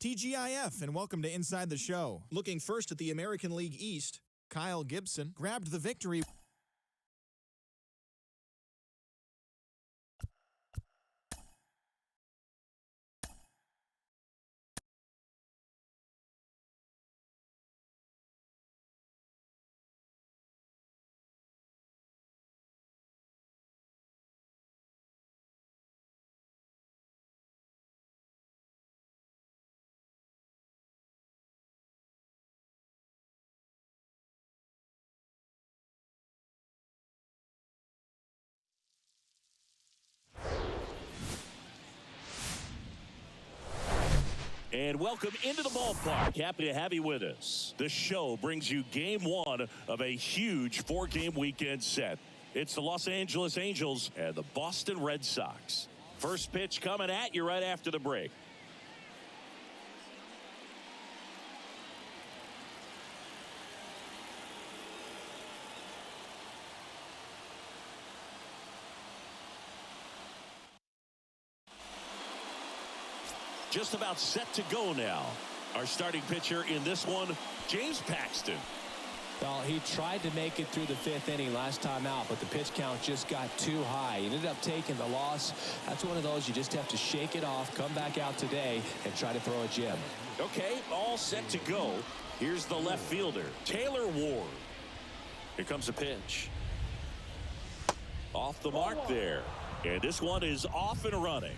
TGIF, and welcome to Inside the Show. Looking first at the American League East, Kyle Gibson grabbed the victory. And welcome into the ballpark. Happy to have you with us. The show brings you game one of a huge four-game weekend set. It's the Los Angeles Angels and the Boston Red Sox. First pitch coming at you right after the break. Just about set to go now. Our starting pitcher in this one, James Paxton. Well, he tried to make it through the fifth inning last time out, but the pitch count just got too high. He ended up taking the loss. That's one of those you just have to shake it off, come back out today, and try to throw a gem. Okay, all set to go. Here's the left fielder, Taylor Ward. Here comes a pitch. Off the mark there. And this one is off and running.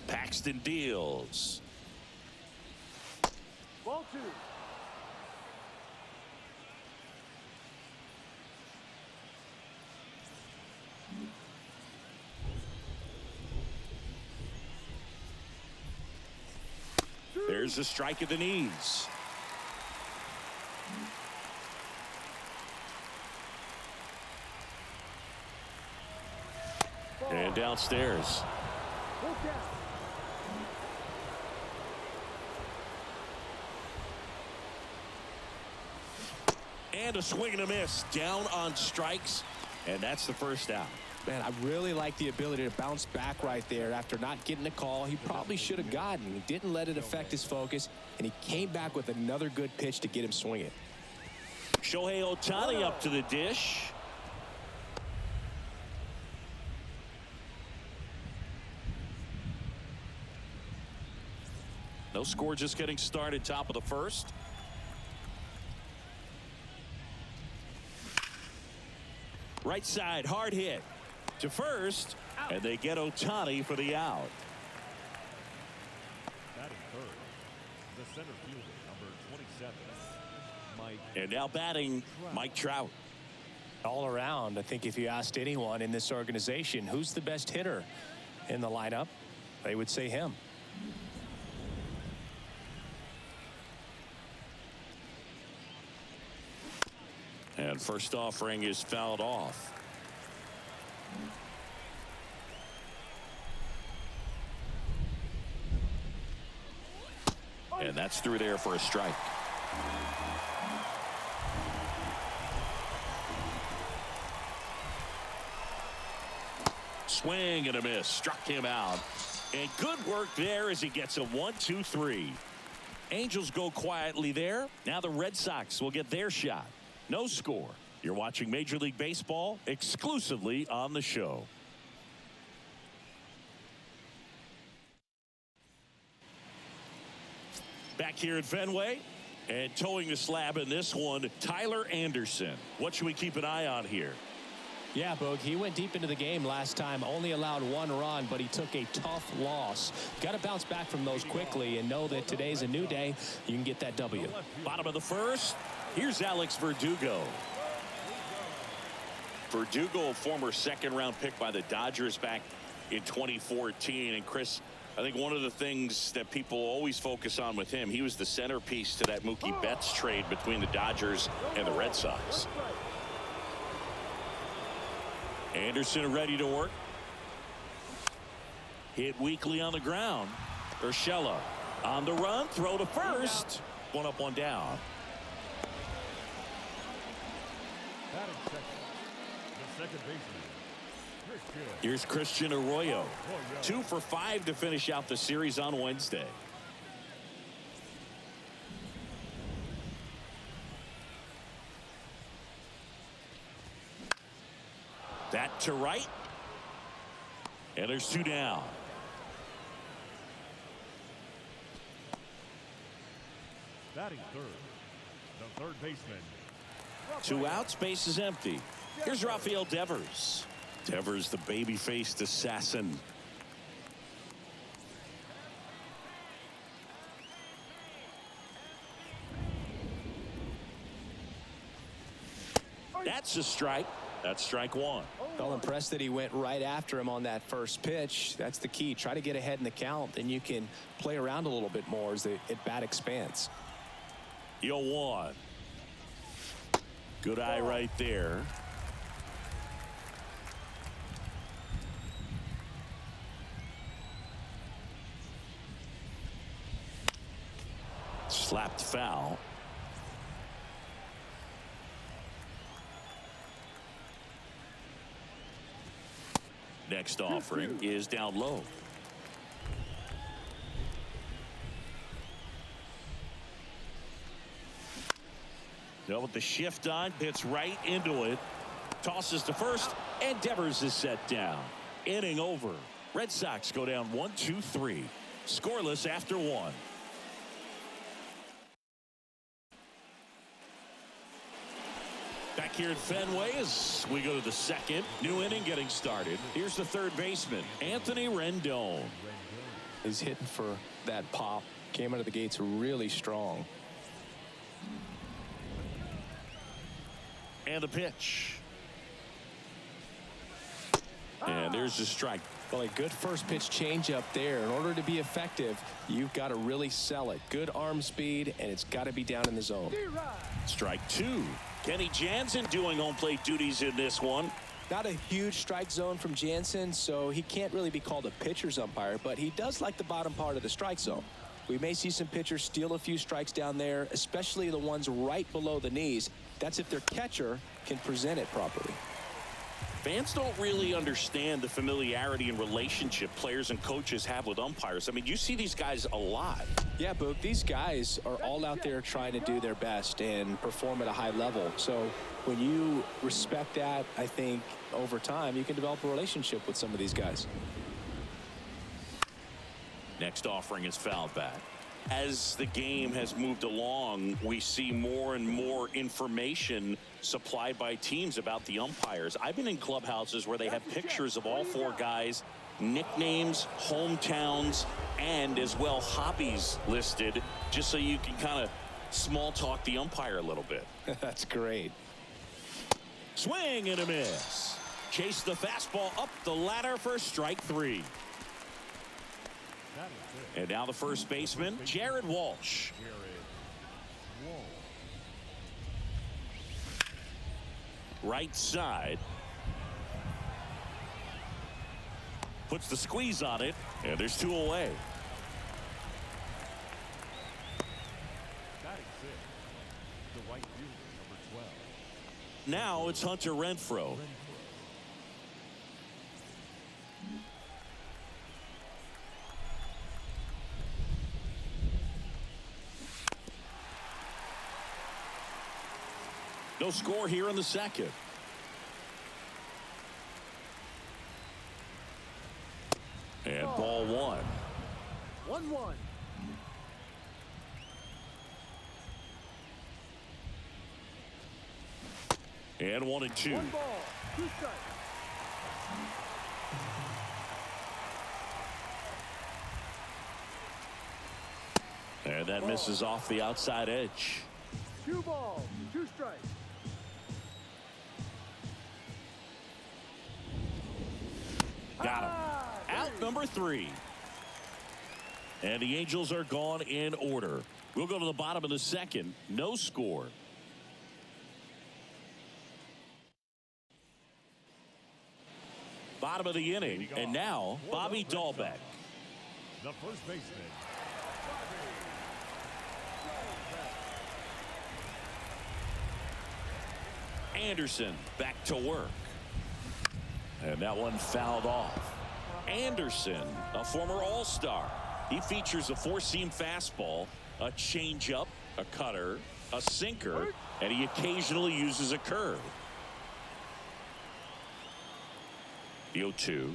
Paxton deals. Ball two. There's a strike at the knees. And downstairs. And a swing and a miss down on strikes, and that's the first out. Man, I really like the ability to bounce back right there after not getting a call he probably should have gotten. He didn't let it affect his focus, and he came back with another good pitch to get him swinging. Shohei Ohtani up to the dish. No score, just getting started, top of the first. Right side, hard hit to first, and they get Ohtani for the out. Batting third, the center fielder, number 27, Mike. And now batting, Mike Trout. All around, I think if you asked anyone in this organization who's the best hitter in the lineup, they would say him. And first offering is fouled off. And that's through there for a strike. Swing and a miss. Struck him out. And good work there as he gets a 1-2-3. Angels go quietly there. Now the Red Sox will get their shot. No score. You're watching Major League Baseball exclusively on the show. Back here at Fenway, and towing the slab in this one, Tyler Anderson. What should we keep an eye on here? Yeah, Boog, he went deep into the game last time, only allowed one run, but he took a tough loss. Got to bounce back from those quickly and know that today's a new day. You can get that W. Bottom of the first. Here's Alex Verdugo. Verdugo, a former second-round pick by the Dodgers back in 2014. And, Chris, I think one of the things that people always focus on with him, he was the centerpiece to that Mookie Betts trade between the Dodgers and the Red Sox. Anderson ready to work. Hit weakly on the ground. Urshela on the run. Throw to first. One up, one down. Batting second, the second baseman. Here's Christian Arroyo. 2 for 5 to finish out the series on Wednesday. That to right. And there's 2 down. Batting third, the third baseman. 2 outs, base is empty. Here's Rafael Devers. Devers, the baby-faced assassin. That's a strike. That's strike 1. Well, impressed that he went right after him on that first pitch. That's the key. Try to get ahead in the count, then you can play around a little bit more as the at-bat expands. 0-1. Good eye right there. Slapped foul. Next offering is down low. Now with the shift on, hits right into it. Tosses to first, and Devers is set down. Inning over. Red Sox go down 1-2-3. Scoreless after 1. Back here at Fenway as we go to the second. New inning getting started. Here's the third baseman, Anthony Rendon. He's hitting for that pop. Came out of the gates really strong. And the pitch. And there's the strike. Well, a good first pitch changeup there. In order to be effective, you've got to really sell it. Good arm speed, and it's got to be down in the zone. Strike 2. Kenny Jansen doing home plate duties in this one. Not a huge strike zone from Jansen, so he can't really be called a pitcher's umpire, but he does like the bottom part of the strike zone. We may see some pitchers steal a few strikes down there, especially the ones right below the knees. That's if their catcher can present it properly. Fans don't really understand the familiarity and relationship players and coaches have with umpires. I mean, you see these guys a lot. Yeah, Boog, these guys are all out there trying to do their best and perform at a high level. So when you respect that, I think over time you can develop a relationship with some of these guys. Next offering is fouled back. As the game has moved along, we see more and more information supplied by teams about the umpires. I've been in clubhouses where they have pictures of all 4 guys, nicknames, hometowns, and as well hobbies listed, just so you can kind of small talk the umpire a little bit. That's great. Swing and a miss. Chase the fastball up the ladder for strike 3. And now the first baseman, Jared Walsh. Right side. Puts the squeeze on it, and there's 2 away. Now it's Hunter Renfroe. No score here in the second. And ball 1. 1-1. And 1-2. 1 ball, 2 strikes. And that misses off the outside edge. 2 balls, 2 strikes. Got him. Out number 3. And the Angels are gone in order. We'll go to the bottom of the second. No score. Bottom of the inning. And now Bobby Dahlbeck. The first baseman, Anderson back to work. And that one fouled off. Anderson, a former All-Star. He features a four-seam fastball, a changeup, a cutter, a sinker, and he occasionally uses a curve. The 0-2.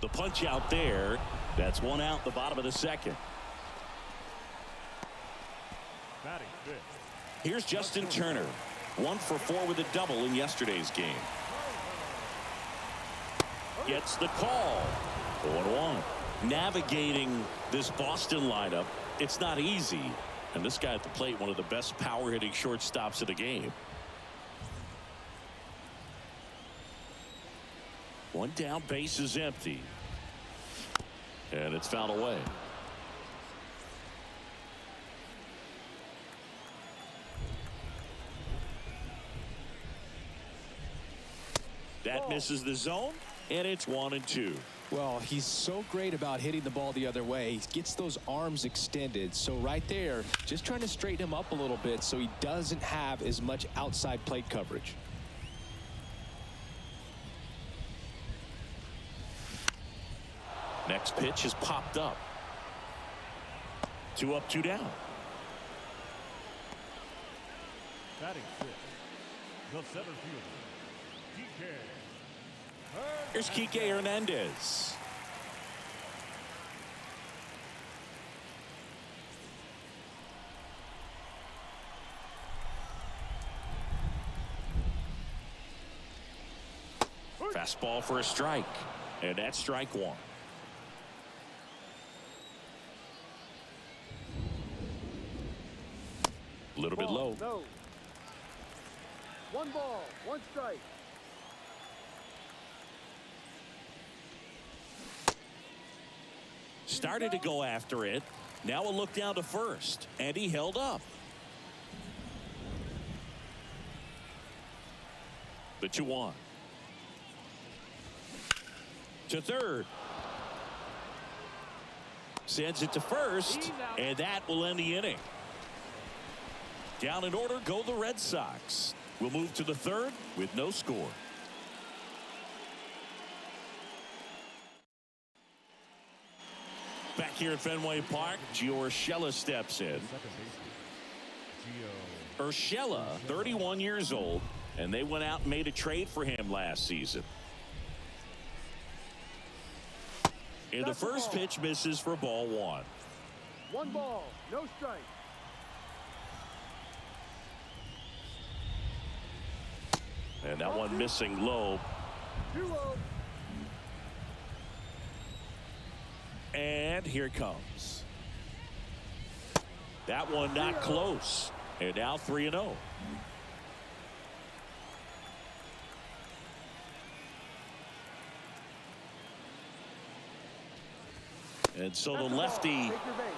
The punch out there. That's one out, the bottom of the second. batting fifth. Here's Justin Turner. 1 for 4 with a double in yesterday's game. Gets the call. 0-1. Navigating this Boston lineup, it's not easy. And this guy at the plate, one of the best power-hitting shortstops of the game. 1 down, base is empty. And it's fouled away. That misses the zone, and it's 1-2. Well, he's so great about hitting the ball the other way. He gets those arms extended. So right there, just trying to straighten him up a little bit so he doesn't have as much outside plate coverage. Next pitch is popped up. 2 up, 2 down. Batting fifth, the center fielder, DK. Here's Kike Hernandez. Fastball for a strike, and that's strike 1. A little bit low. No. 1 ball, 1 strike. Started to go after it. Now a look down to first, and he held up. The 2-1. To third. Sends it to first, and that will end the inning. Down in order go the Red Sox. We'll move to the third with no score. Back here at Fenway Park, Gio Urshela steps in. Urshela, 31 years old, and they went out and made a trade for him last season. And the first pitch misses for ball 1. 1 ball, no strike. And that one missing low. 2-0. And here it comes. That one not close. And now 3-0. And so the lefty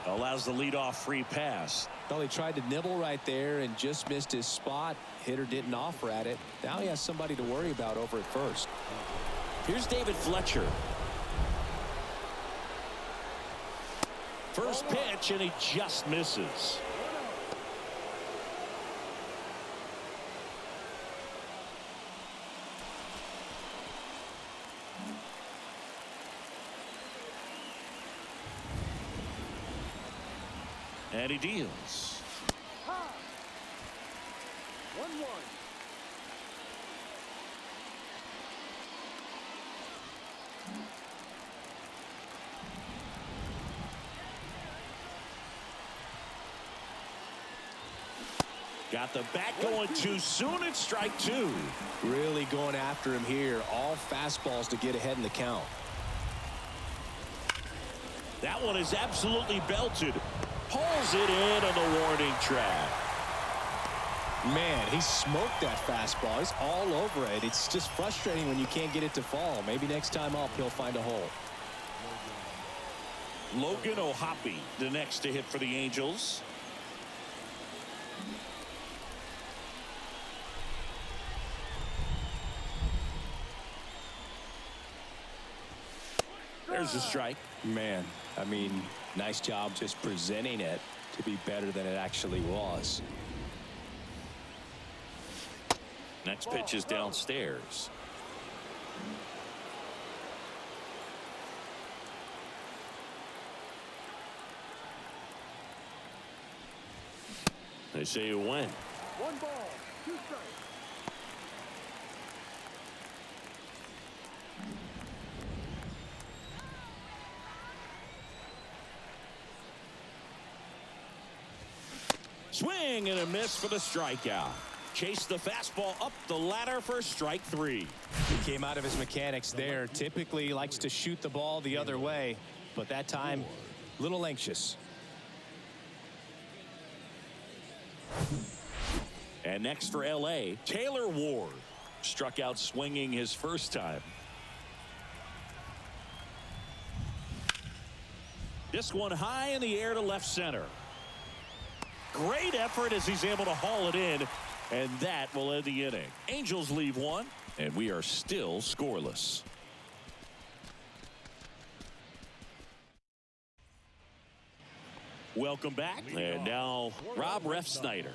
allows the leadoff free pass. Well, he tried to nibble right there and just missed his spot. Hitter didn't offer at it. Now he has somebody to worry about over at first. Here's David Fletcher. First pitch, and he just misses. And he deals. 1-1. Got the bat going too soon. It's strike 2. Really going after him here. All fastballs to get ahead in the count. That one is absolutely belted. Pulls it in on the warning track. Man, he smoked that fastball. He's all over it. It's just frustrating when you can't get it to fall. Maybe next time up he'll find a hole. Logan O'Hoppe, the next to hit for the Angels. There's there's a strike. Man, I mean, nice job just presenting it to be better than it actually was. Next pitch is downstairs. They say you win. 1 ball, 2 strikes. Swing and a miss for the strikeout. Chased the fastball up the ladder for strike 3. He came out of his mechanics there. Typically likes to shoot the ball the other way, but that time, a little anxious. And next for L.A., Taylor Ward. Struck out swinging his first time. This one high in the air to left center. Great effort as he's able to haul it in, and that will end the inning. Angels leave 1, and we are still scoreless. Welcome back, and now Rob Refsnyder.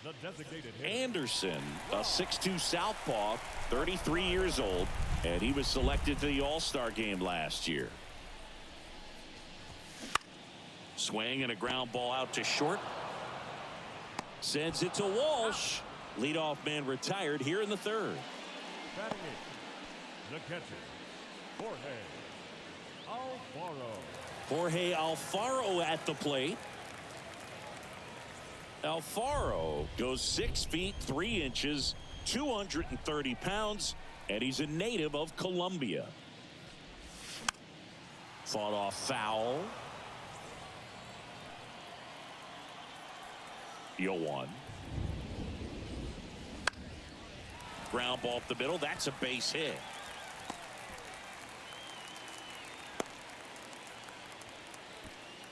The designated hitter. Anderson, a 6'2 southpaw, 33 years old, and he was selected to the All-Star game last year. Swing and a ground ball out to short. Sends it to Walsh. Leadoff man retired here in the 3rd. Batting it, the catcher, Jorge Alfaro. Jorge Alfaro at the plate. Alfaro goes 6 feet 3 inches, 230 pounds, and he's a native of Colombia. Fought off foul. 0-1. Ground ball up the middle. That's a base hit.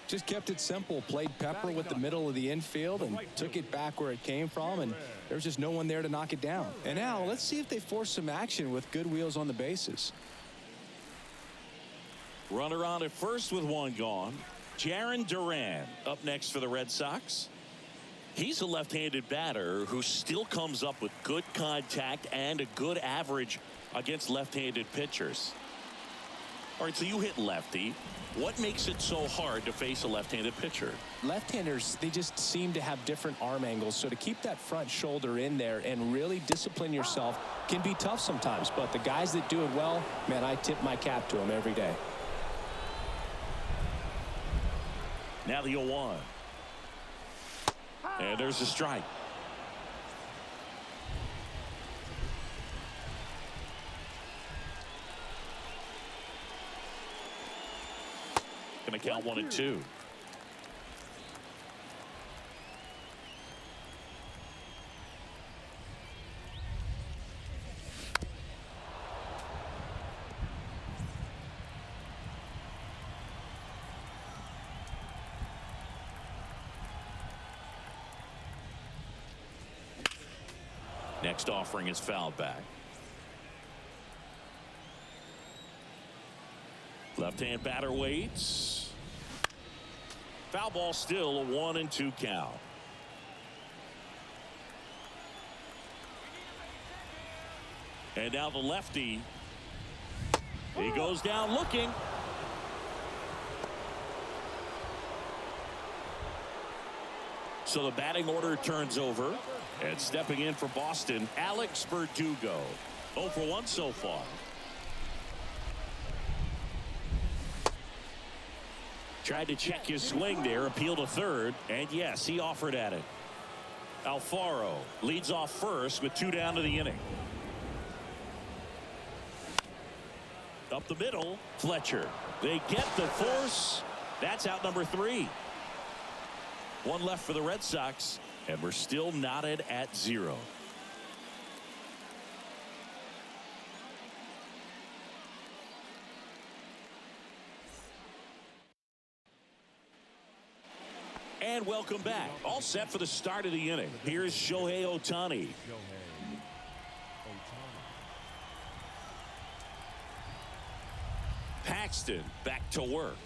Just kept it simple. Played pepper with the middle of the infield and took it back where it came from, and there's just no one there to knock it down. And now let's see if they force some action with good wheels on the bases. Runner on at first with 1 gone. Jarren Duran up next for the Red Sox. He's a left-handed batter who still comes up with good contact and a good average against left-handed pitchers. All right, so you hit lefty. What makes it so hard to face a left-handed pitcher? Left-handers, they just seem to have different arm angles, so to keep that front shoulder in there and really discipline yourself can be tough sometimes. But the guys that do it well, man, I tip my cap to them every day. Now the 0-1. And there's a strike. Going to count 1 and 2. Next offering is fouled back. Left-hand batter waits. Foul ball, still a 1-2 count. And now the lefty. He goes down looking. So the batting order turns over. And stepping in for Boston, Alex Verdugo. 0 for 1 so far. Tried to check his swing there, appeal to third, and yes, he offered at it. Alfaro leads off first with 2 down to the inning. Up the middle, Fletcher. They get the force. That's out number 3. 1 left for the Red Sox, and we're still knotted at 0. And welcome back. All set for the start of the inning. Here's Shohei Ohtani. Paxton back to work.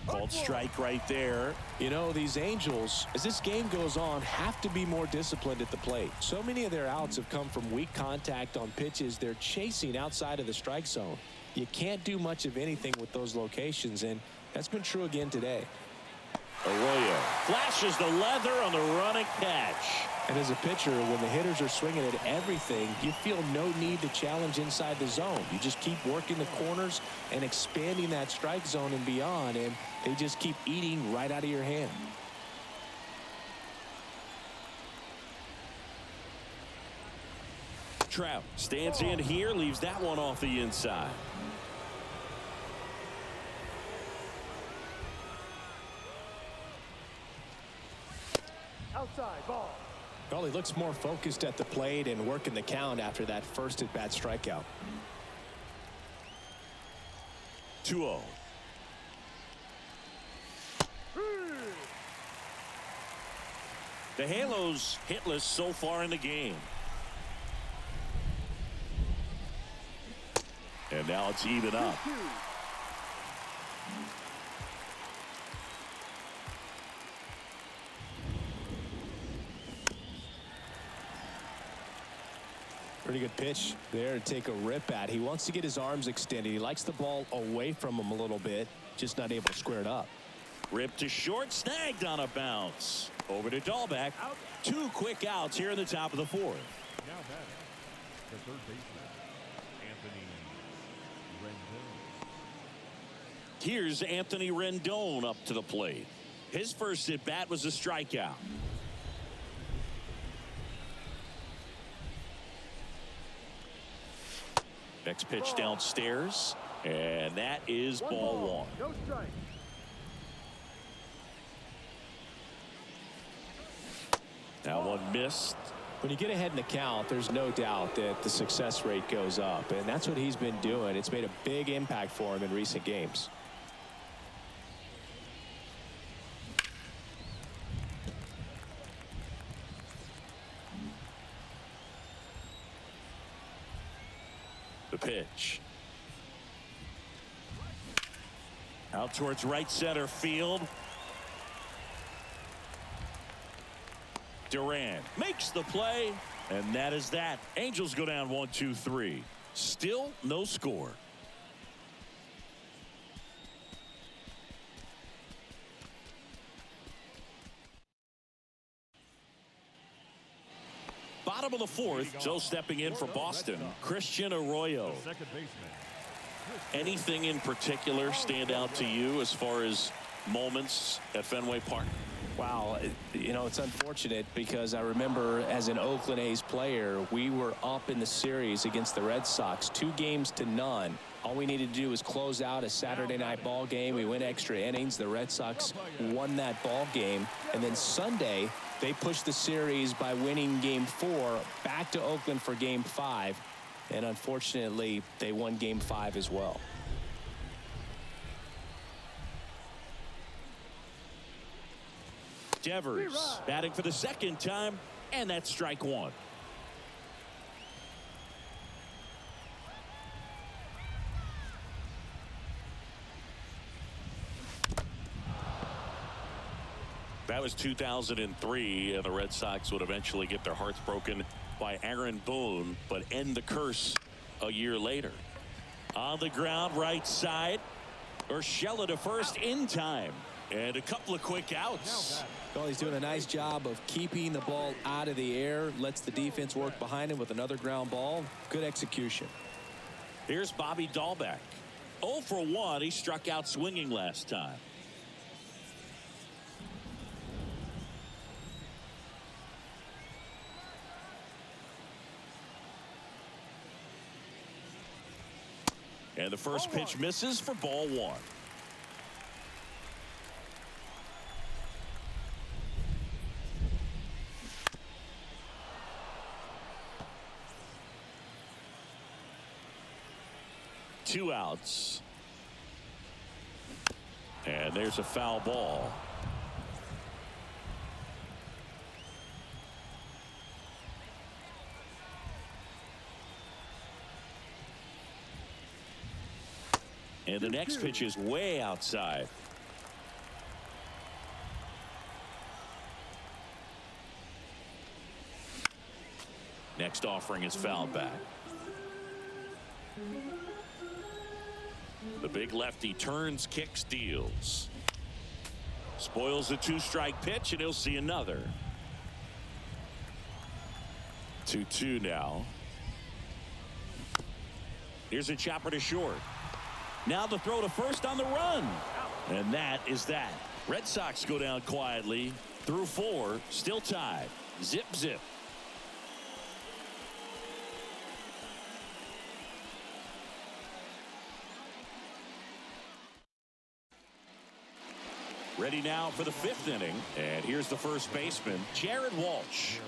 Called strike right there. You know, these Angels, as this game goes on, have to be more disciplined at the plate. So many of their outs have come from weak contact on pitches they're chasing outside of the strike zone. You can't do much of anything with those locations, and that's been true again today. Arroyo flashes the leather on the running catch. And as a pitcher, when the hitters are swinging at everything, you feel no need to challenge inside the zone. You just keep working the corners and expanding that strike zone and beyond, and they just keep eating right out of your hand. Trout stands in here, leaves that one off the inside. Outside ball. Well, he looks more focused at the plate and working the count after that first at-bat strikeout. 2-0. The Halos hitless so far in the game. And now it's even up. Pretty good pitch there to take a rip at. He wants to get his arms extended. He likes the ball away from him a little bit, just not able to square it up. Rip to short, snagged on a bounce. Over to Dahlbeck. Two quick outs here in the top of the fourth. Now batting, the third baseman, Anthony Rendon. Here's Anthony Rendon up to the plate. His first at bat was a strikeout. Next pitch downstairs, and that is ball one. No strike. That one missed. When you get ahead in the count, there's no doubt that the success rate goes up, and that's what he's been doing. It's made a big impact for him in recent games. The pitch. Out towards right center field. Duran makes the play, and that is that. Angels go down 1-2-3. Still no score. Bottom of the fourth, Joe stepping in for Boston. Christian Arroyo. Second baseman. Anything in particular stand out to you as far as moments at Fenway Park? Wow, you know, it's unfortunate because I remember as an Oakland A's player, we were up in the series against the Red Sox, 2-0. All we needed to do was close out a Saturday night ball game. We went extra innings. The Red Sox won that ball game. And then Sunday, they pushed the series by winning Game 4 back to Oakland for Game 5. And unfortunately, they won Game 5 as well. Devers batting for the second time, and that's strike one. That was 2003, and the Red Sox would eventually get their hearts broken by Aaron Boone, but end the curse a year later. On the ground, right side. Urshela to first in time. And a couple of quick outs. Well, he's doing a nice job of keeping the ball out of the air. Lets the defense work behind him with another ground ball. Good execution. Here's Bobby Dahlbeck. 0 for 1. He struck out swinging last time. And the first pitch misses for ball one. Two outs. And there's a foul ball. And the next pitch is way outside. Next offering is fouled back. The big lefty turns, kicks, deals. Spoils the 2-strike pitch, and he'll see another. 2-2 now. Here's a chopper to short. Now the throw to first on the run. And that is that. Red Sox go down quietly through 4, still tied. Zip, zip. Ready now for the 5th inning. And here's the first baseman, Jared Walsh.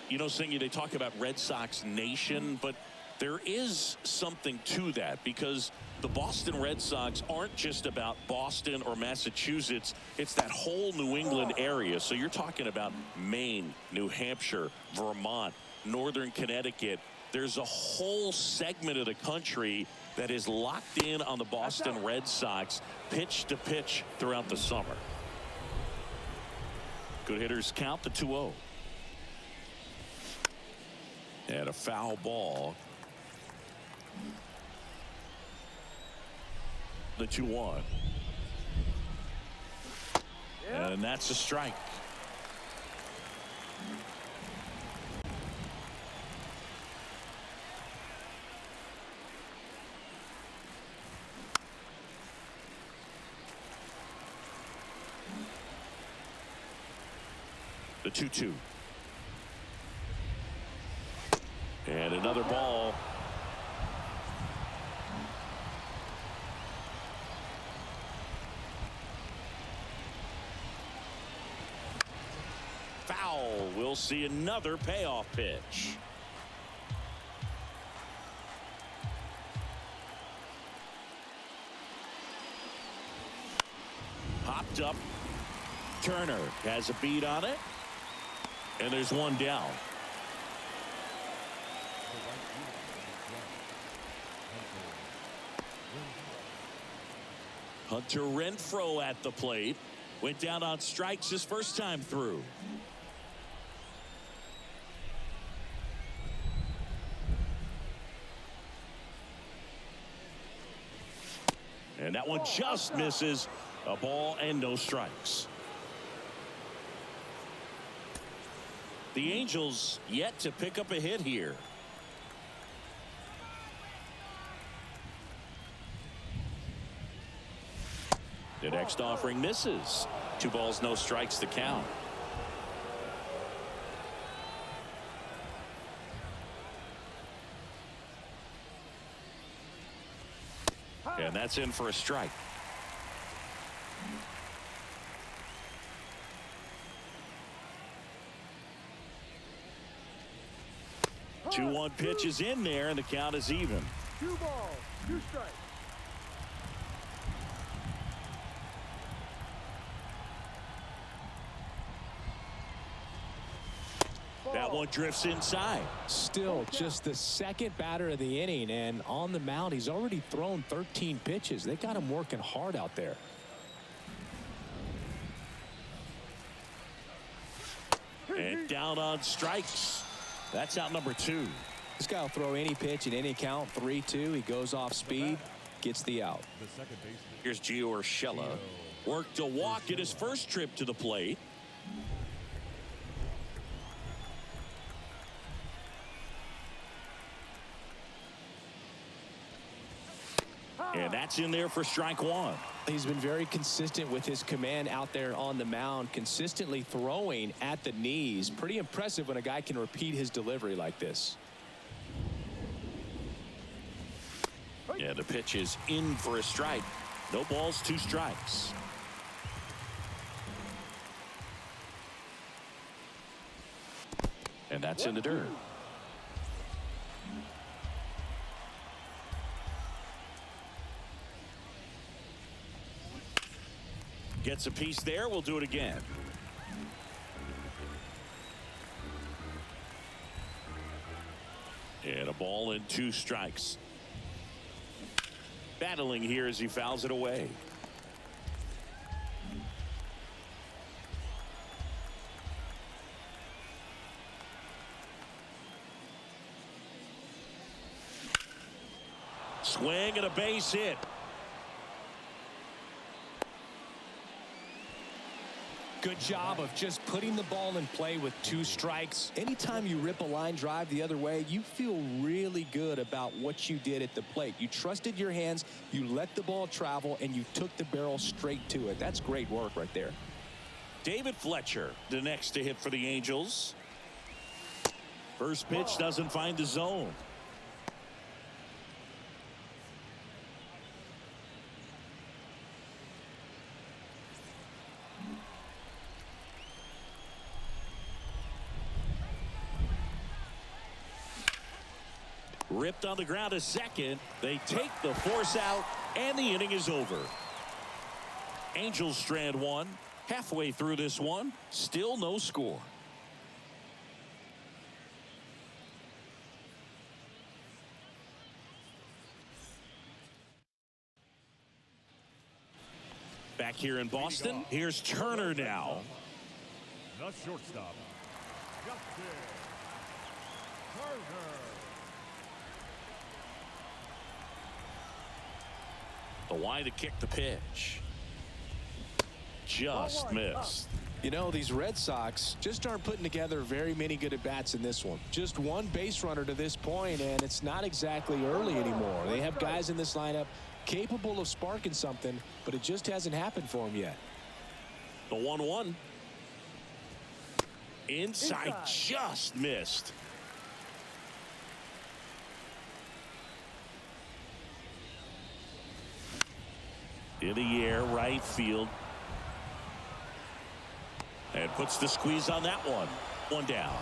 You know, Singy, they talk about Red Sox Nation, but there is something to that because the Boston Red Sox aren't just about Boston or Massachusetts. It's that whole New England area. So you're talking about Maine, New Hampshire, Vermont, Northern Connecticut. There's a whole segment of the country that is locked in on the Boston Red Sox pitch to pitch throughout the summer. Good hitters count the 2-0. And a foul ball. The 2-1. And that's a strike. The 2-2. And another ball. Foul. We'll see another payoff pitch. Popped up. Turner has a beat on it. And there's one down. Hunter Renfroe at the plate. Went down on strikes his first time through. And that one just misses. A ball and no strikes. The Angels yet to pick up a hit here. The next offering misses. 2 balls, no strikes to count. And that's in for a strike. Two 1 pitch is in there, and the count is even. 2 balls, 2 strikes. That one drifts inside. Still just the second batter of the inning, and on the mound he's already thrown 13 pitches. They got him working hard out there. And down on strikes. That's out number 2. This guy will throw any pitch in any count. 3-2. He goes off speed, gets the out. Here's Gio Urshela. Worked a walk at his first trip to the plate. And that's in there for strike 1. He's been very consistent with his command out there on the mound, consistently throwing at the knees. Pretty impressive when a guy can repeat his delivery like this. Yeah, the pitch is in for a strike. No balls, 2 strikes. And that's in the dirt. Gets a piece there. We'll do it again. And a ball and 2 strikes. Battling here as he fouls it away. Swing and a base hit. Good job of just putting the ball in play with 2 strikes. Anytime you rip a line drive the other way, you feel really good about what you did at the plate. You trusted your hands, you let the ball travel, and you took the barrel straight to it. That's great work right there. David Fletcher, the next to hit for the Angels. First pitch doesn't find the zone. Ripped on the ground to second. They take the force out, and the inning is over. Angels strand 1. Halfway through this one, still no score. Back here in Boston, here's Turner now. The shortstop, Justin Turner. The line to kick the pitch. Just missed. You know, these Red Sox just aren't putting together very many good at-bats in this one. Just 1 base runner to this point, and it's not exactly early anymore. They have guys in this lineup capable of sparking something, but it just hasn't happened for them yet. The 1-1. Inside, just missed. In the air, right field. And puts the squeeze on that one. 1 down.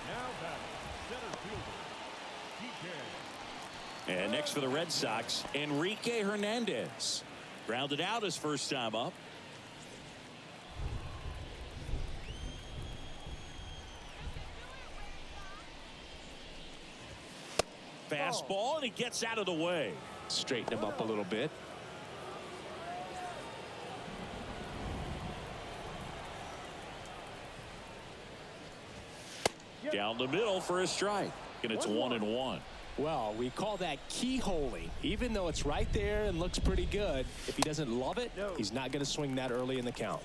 Now batting, center fielder, And next for the Red Sox, Enrique Hernandez. Grounded out his first time up. Fastball, and he gets out of the way. Straighten him up a little bit. Down the middle for a strike. And it's 1-1. Well, we call that keyholing. Even though it's right there and looks pretty good, if he doesn't love it, he's not going to swing that early in the count.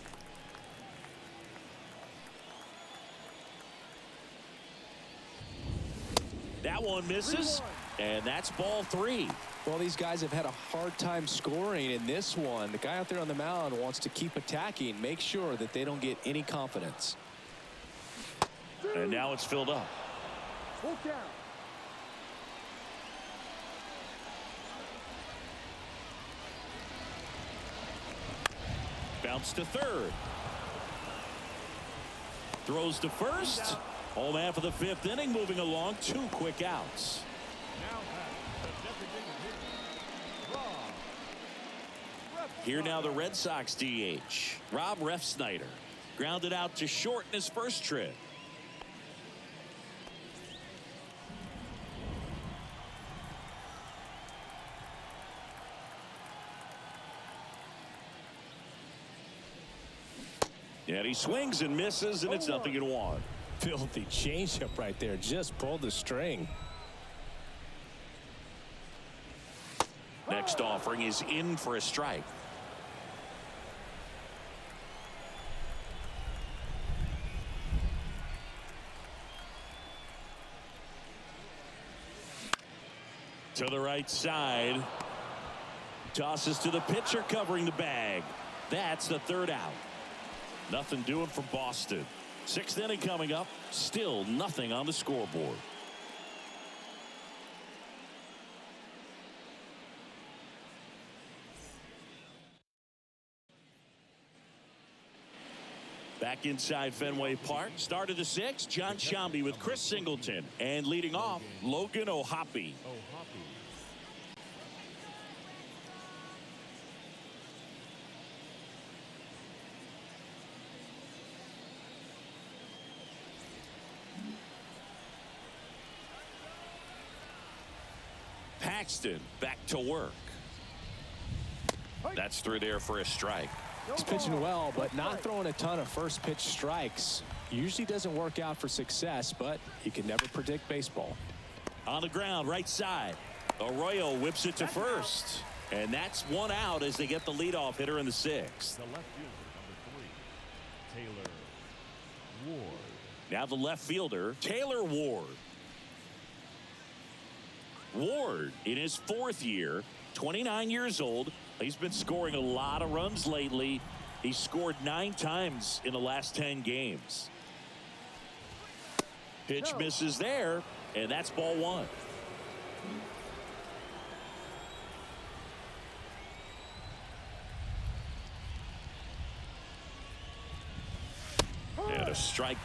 That one misses, and that's ball 3. Well, these guys have had a hard time scoring in this one. The guy out there on the mound wants to keep attacking, make sure that they don't get any confidence. And now it's filled up. Full count. Bounce to third. Throws to first. Home half of the 5th inning, moving along. 2 quick outs. now batting, the designated hitter, Rob. Here now the Red Sox DH, Rob Refsnyder. Grounded out to short in his first trip. And he swings and misses, and it's 0-1. Filthy changeup right there. Just pulled the string. Next offering is in for a strike. To the right side. Tosses to the pitcher covering the bag. That's the 3rd out. Nothing doing for Boston. 6th inning coming up. Still nothing on the scoreboard. Back inside Fenway Park. Start of the 6th. John Sciambi with Chris Singleton. And leading off, Logan O'Hoppe. Paxton back to work. That's through there for a strike. He's pitching well, but not throwing a ton of first pitch strikes. Usually doesn't work out for success, but you can never predict baseball. On the ground, right side. Arroyo whips it to first. And that's one out as they get the leadoff hitter in the sixth. The left fielder, number 3, Taylor Ward. Now the left fielder, Taylor Ward. Ward, in his 4th year, 29 years old. He's been scoring a lot of runs lately. He scored 9 times in the last 10 games. Pitch misses there, and that's ball 1. And a strike.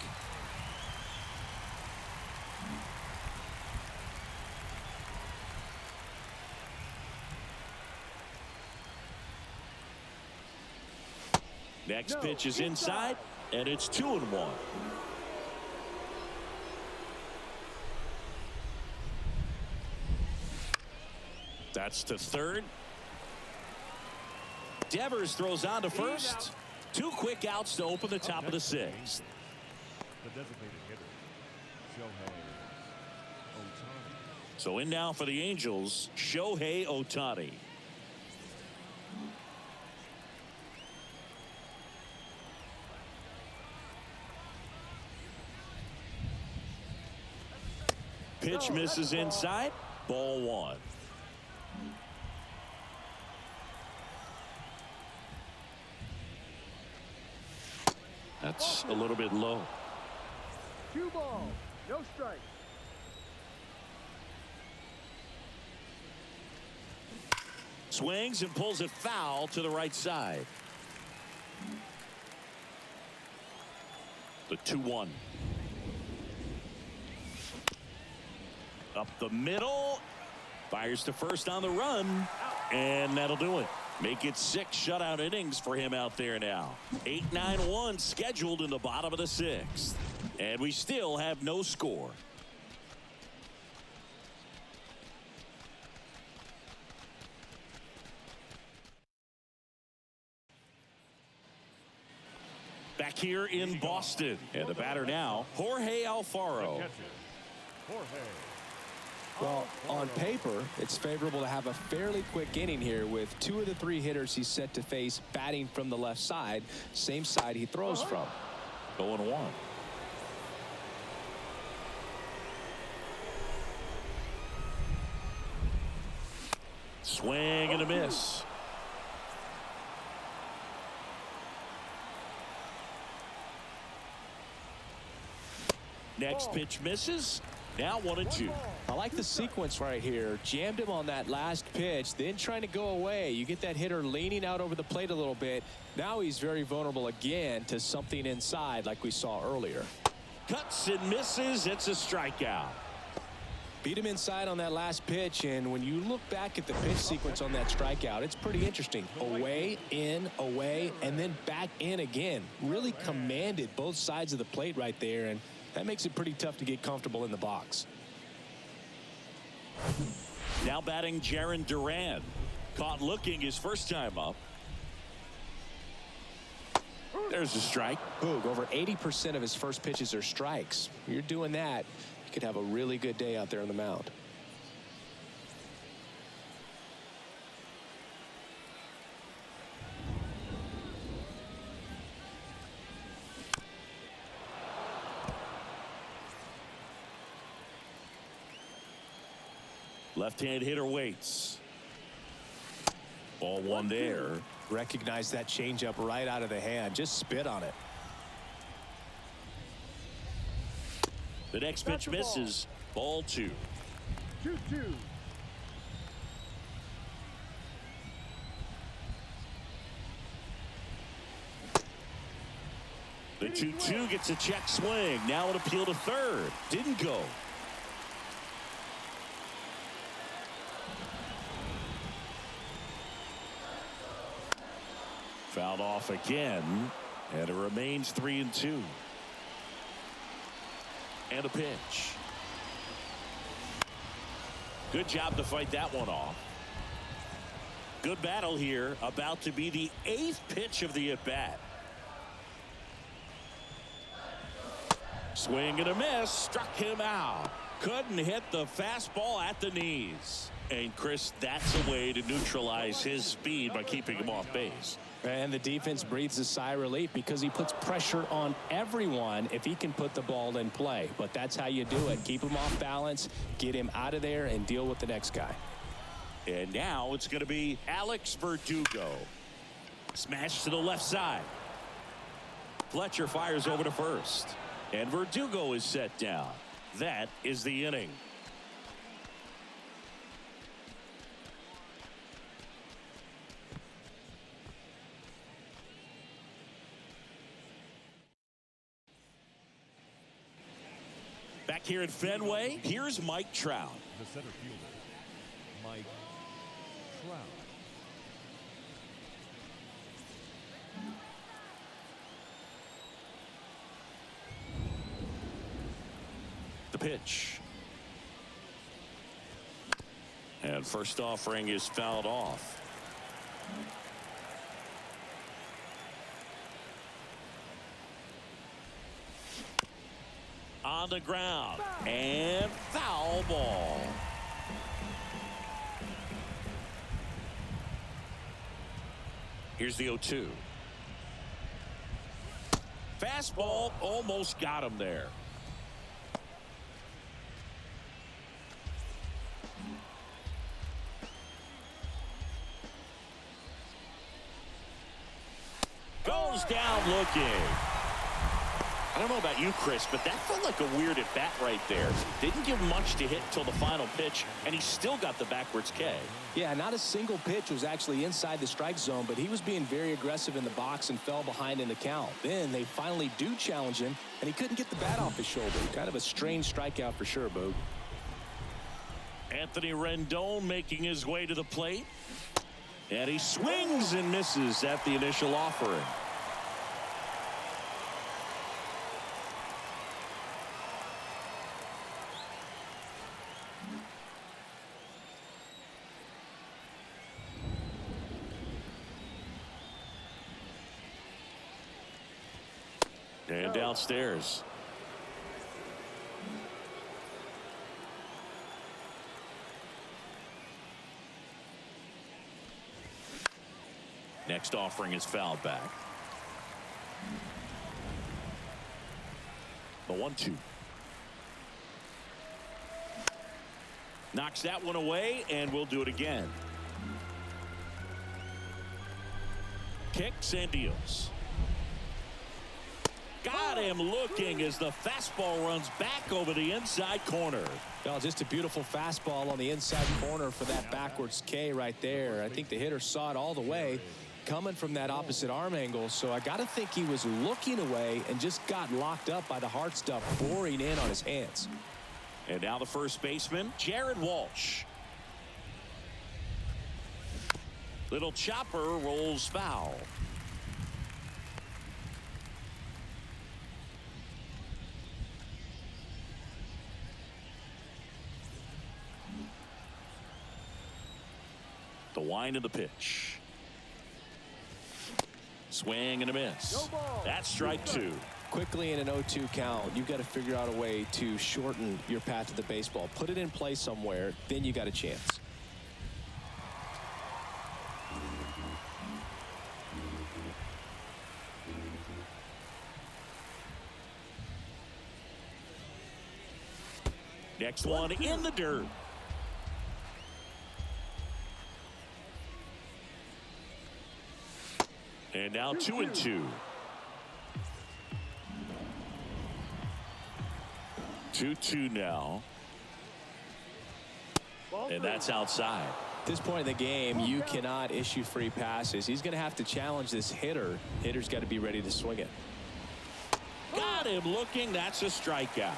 Next pitch is inside, and it's 2-1. That's to third. Devers throws on to first. 2 quick outs to open the top of the 6th. The designated hitter, Shohei Ohtani. So in now for the Angels, Shohei Ohtani. Pitch misses inside. Ball 1. That's a little bit low. 2 balls, no strike. Swings and pulls it foul to the right side. The 2-1. Up the middle. Fires to first on the run. And that'll do it. Make it 6 shutout innings for him out there now. 8-9-1 scheduled in the bottom of the 6th. And we still have no score. Back here in Boston. And the batter now, Jorge Alfaro. Catcher, Jorge. Well, on paper, it's favorable to have a fairly quick inning here with 2 of the 3 hitters he's set to face batting from the left side, same side he throws from. 0-1. Swing and a miss. Next pitch misses. Now 1-2. I like the sequence right here. Jammed him on that last pitch, then trying to go away. You get that hitter leaning out over the plate a little bit. Now he's very vulnerable again to something inside like we saw earlier. Cuts and misses. It's a strikeout. Beat him inside on that last pitch, and when you look back at the pitch sequence on that strikeout, it's pretty interesting. Away, in, away, and then back in again. Really commanded both sides of the plate right there, and that makes it pretty tough to get comfortable in the box. Now batting Jarren Duran. Caught looking his first time up. There's a strike. Boog, over 80% of his first pitches are strikes. You're doing that, you could have a really good day out there on the mound. Left-hand hitter waits. Ball 1 there. Recognize that changeup right out of the hand. Just spit on it. The next pitch misses. Ball 2. 2-2. The 2-2 gets a check swing. Now an appeal to third. Didn't go. Fouled off again, and it remains 3-2. And a pitch. Good job to fight that one off. Good battle here. About to be the 8th pitch of the at-bat. Swing and a miss. Struck him out. Couldn't hit the fastball at the knees. And Chris, that's a way to neutralize his speed by keeping him off base. And the defense breathes a sigh of relief because he puts pressure on everyone if he can put the ball in play. But that's how you do it. Keep him off balance, get him out of there, and deal with the next guy. And now it's going to be Alex Verdugo. Smash to the left side. Fletcher fires over to first. And Verdugo is set down. That is the inning. Back here at Fenway, here's Mike Trout. The center fielder, Mike Trout. The pitch. And first offering is fouled off. On the ground and foul ball. Here's the 0-2. Fastball almost got him there. Goes down looking. I don't know about you, Chris, but that felt like a weird at bat right there. Didn't give much to hit until the final pitch, and he still got the backwards K. Yeah, not a single pitch was actually inside the strike zone, but he was being very aggressive in the box and fell behind in the count. Then they finally do challenge him, and he couldn't get the bat off his shoulder. Kind of a strange strikeout for sure, Boog. Anthony Rendon making his way to the plate. And he swings and misses at the initial offering. And downstairs. Next offering is fouled back. The 1-2. Knocks that one away, and we'll do it again. Kicks and deals. Got him looking as the fastball runs back over the inside corner. Well, just a beautiful fastball on the inside corner for that backwards K right there. I think the hitter saw it all the way coming from that opposite arm angle. So I got to think he was looking away and just got locked up by the hard stuff pouring in on his hands. And now the first baseman, Jared Walsh. Little chopper rolls foul. The wind of the pitch. Swing and a miss. That's strike 2. Quickly in an 0-2 count, you've got to figure out a way to shorten your path to the baseball. Put it in play somewhere, then you got a chance. Next one in the dirt. And now 2-2. 2-2 now. And that's outside. At this point in the game, you cannot issue free passes. He's going to have to challenge this hitter. Hitter's got to be ready to swing it. Got him looking. That's a strikeout.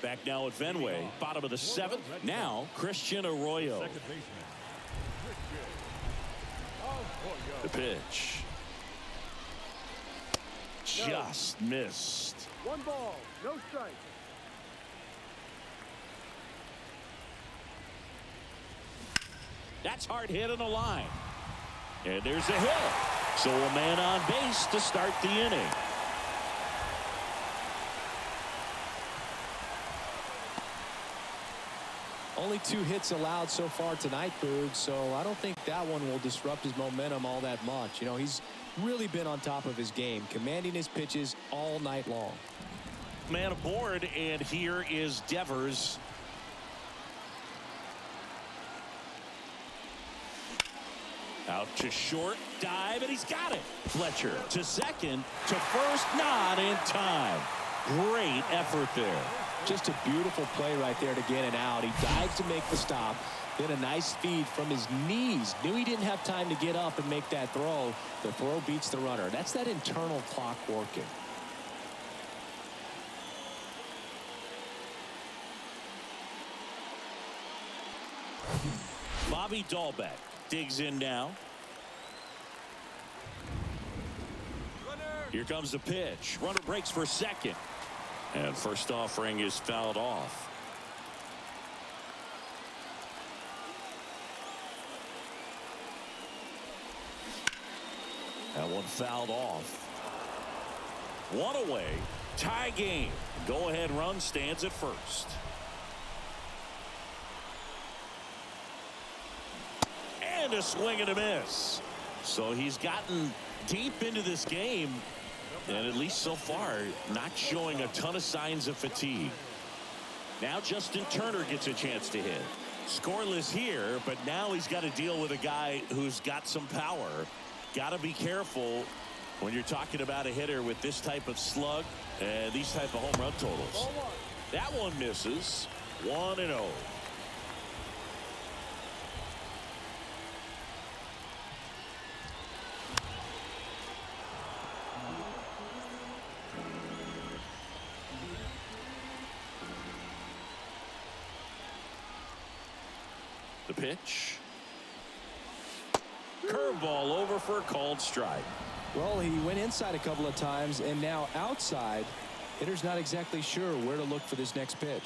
Back now at Fenway, bottom of the 7th. Now Christian Arroyo. Second baseman. The pitch. Just missed. 1 ball, no strike. That's hard hit on the line. And there's a hit. So a man on base to start the inning. Only 2 hits allowed so far tonight, Boog, so I don't think that one will disrupt his momentum all that much. You know, he's really been on top of his game, commanding his pitches all night long. Man aboard, and here is Devers. Out to short, dive, and he's got it. Fletcher to second, to first, not in time. Great effort there. Just a beautiful play right there to get it out. He dives to make the stop. Then a nice feed from his knees. Knew he didn't have time to get up and make that throw. The throw beats the runner. That's that internal clock working. Bobby Dahlbeck digs in now. Here comes the pitch. Runner breaks for second. And first offering is fouled off. That one fouled off. 1 away. Tie game. Go ahead run stands at first. And a swing and a miss. So he's gotten deep into this game. And at least so far, not showing a ton of signs of fatigue. Now Justin Turner gets a chance to hit. Scoreless here, but now he's got to deal with a guy who's got some power. Got to be careful when you're talking about a hitter with this type of slug and these type of home run totals. That one misses. 1-0. The pitch. Curveball over for a called strike. Well, he went inside a couple of times and now outside. Hitter's not exactly sure where to look for this next pitch.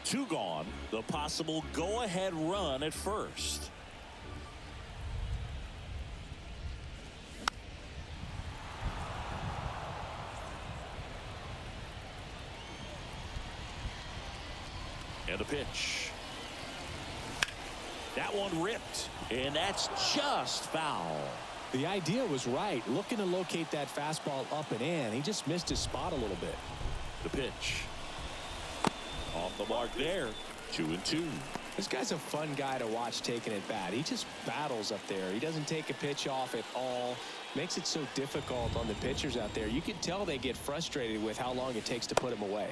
2 gone. The possible go-ahead run at first. And a pitch. That one ripped, and that's just foul. The idea was right, looking to locate that fastball up and in. He just missed his spot a little bit. The pitch. Off the mark there. 2-2. This guy's a fun guy to watch taking it bat. He just battles up there. He doesn't take a pitch off at all. Makes it so difficult on the pitchers out there. You can tell they get frustrated with how long it takes to put him away.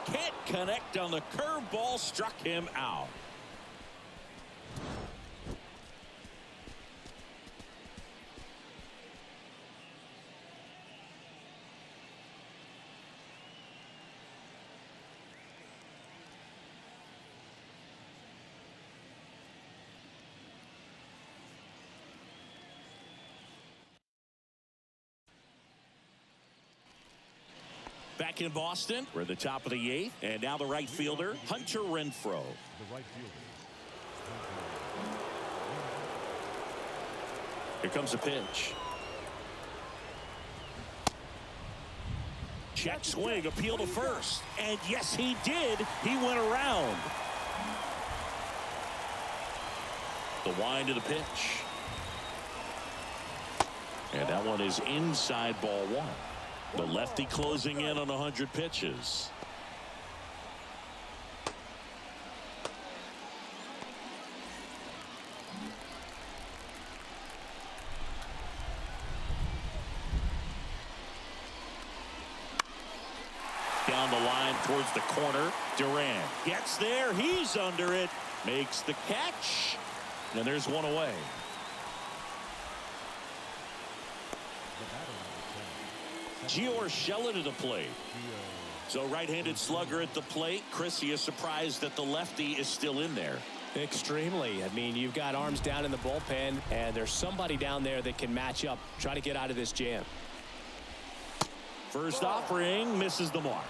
Can't connect on the curveball, struck him out. Back in Boston, we're at the top of the 8th, and now the right fielder, Hunter Renfroe. The right fielder. Here comes a pitch. Check swing, appeal to first. And yes, he did. He went around. The wind of the pitch. And that one is inside ball 1. The lefty closing in on 100 pitches. Down the line towards the corner. Duran gets there. He's under it. Makes the catch. And there's one away. Urshela to the plate. So right-handed slugger at the plate. Chris, you surprised that the lefty is still in there? Extremely. I mean, you've got arms down in the bullpen, and there's somebody down there that can match up, try to get out of this jam. First offering misses the mark.